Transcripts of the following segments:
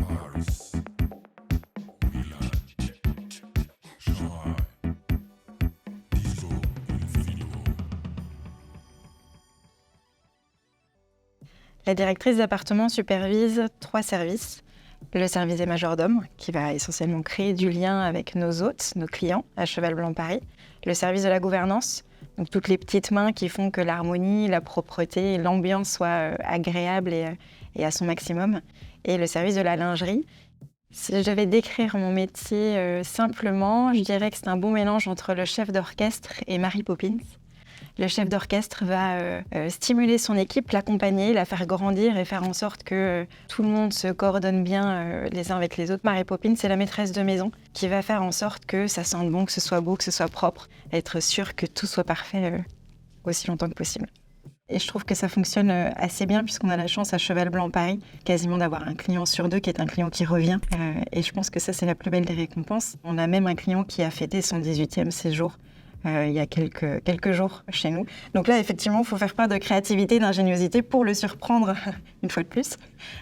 Paris, Milan, Shanghai, Diso, Infinito. La directrice d'appartement supervise 3 services. Le service des majordomes, qui va essentiellement créer du lien avec nos hôtes, nos clients, à Cheval Blanc Paris. Le service de la gouvernance, donc toutes les petites mains qui font que l'harmonie, la propreté et l'ambiance soient agréables et à son maximum. Et le service de la lingerie. Si je devais décrire mon métier simplement, je dirais que c'est un bon mélange entre le chef d'orchestre et Mary Poppins. Le chef d'orchestre va stimuler son équipe, l'accompagner, la faire grandir et faire en sorte que tout le monde se coordonne bien les uns avec les autres. Mary Poppins, c'est la maîtresse de maison qui va faire en sorte que ça sente bon, que ce soit beau, que ce soit propre, être sûr que tout soit parfait aussi longtemps que possible. Et je trouve que ça fonctionne assez bien puisqu'on a la chance à Cheval Blanc Paris quasiment d'avoir un client sur 2 qui est un client qui revient. Et je pense que ça, c'est la plus belle des récompenses. On a même un client qui a fêté son 18e séjour il y a quelques jours chez nous. Donc là, effectivement, il faut faire part de créativité et d'ingéniosité pour le surprendre une fois de plus.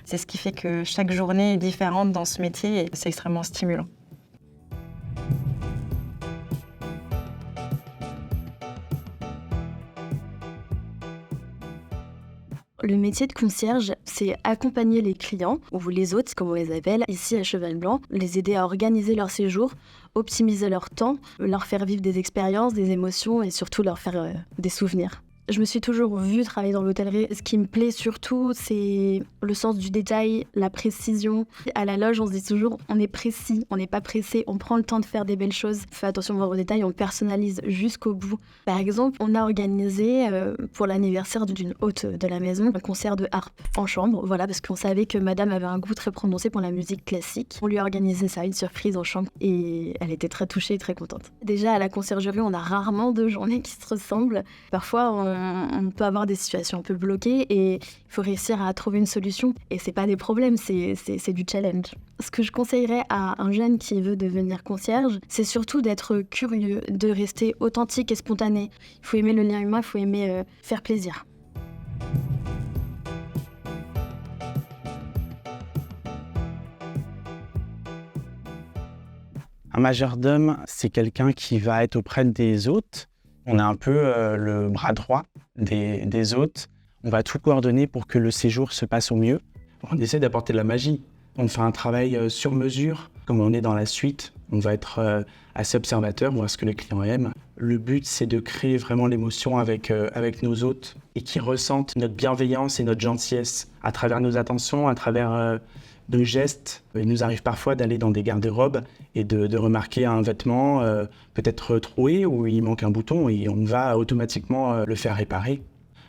C'est ce qui fait que chaque journée est différente dans ce métier et c'est extrêmement stimulant. Le métier de concierge, c'est accompagner les clients, ou les hôtes, comme on les appelle, ici à Cheval Blanc, les aider à organiser leur séjour, optimiser leur temps, leur faire vivre des expériences, des émotions et surtout leur faire des souvenirs. Je me suis toujours vue travailler dans l'hôtellerie. Ce qui me plaît surtout, c'est le sens du détail, la précision. À la loge, on se dit toujours, on est précis, on n'est pas pressé, on prend le temps de faire des belles choses. On fait attention aux détails, on personnalise jusqu'au bout. Par exemple, on a organisé pour l'anniversaire d'une hôte de la maison un concert de harpe en chambre, voilà, parce qu'on savait que madame avait un goût très prononcé pour la musique classique. On lui a organisé ça, une surprise en chambre, et elle était très touchée et très contente. Déjà, à la conciergerie, on a rarement 2 journées qui se ressemblent. Parfois, on peut avoir des situations un peu bloquées et il faut réussir à trouver une solution. Et c'est pas des problèmes, c'est du challenge. Ce que je conseillerais à un jeune qui veut devenir concierge, c'est surtout d'être curieux, de rester authentique et spontané. Il faut aimer le lien humain, il faut aimer faire plaisir. Un majordome, c'est quelqu'un qui va être auprès des hôtes. On est un peu le bras droit des hôtes. On va tout coordonner pour que le séjour se passe au mieux. On essaie d'apporter de la magie. On fait un travail sur mesure. Comme on est dans la suite, on va être assez observateur, voir ce que le client aime. Le but, c'est de créer vraiment l'émotion avec nos hôtes et qu'ils ressentent notre bienveillance et notre gentillesse à travers nos attentions, à travers nos gestes. Il nous arrive parfois d'aller dans des garde-robes et de remarquer un vêtement peut-être troué ou il manque un bouton et on va automatiquement le faire réparer.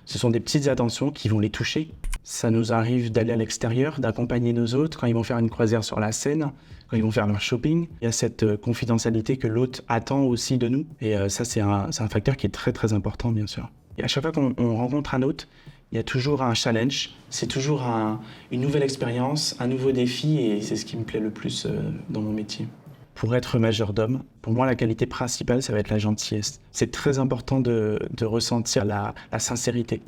Ce sont des petites attentions qui vont les toucher. Ça nous arrive d'aller à l'extérieur, d'accompagner nos hôtes quand ils vont faire une croisière sur la Seine, quand ils vont faire leur shopping. Il y a cette confidentialité que l'hôte attend aussi de nous. Et ça, c'est un facteur qui est très, très important, bien sûr. Et à chaque fois qu'on rencontre un hôte, il y a toujours un challenge. C'est toujours une nouvelle expérience, un nouveau défi. Et c'est ce qui me plaît le plus dans mon métier. Pour être majordome, pour moi, la qualité principale, ça va être la gentillesse. C'est très important de ressentir la sincérité.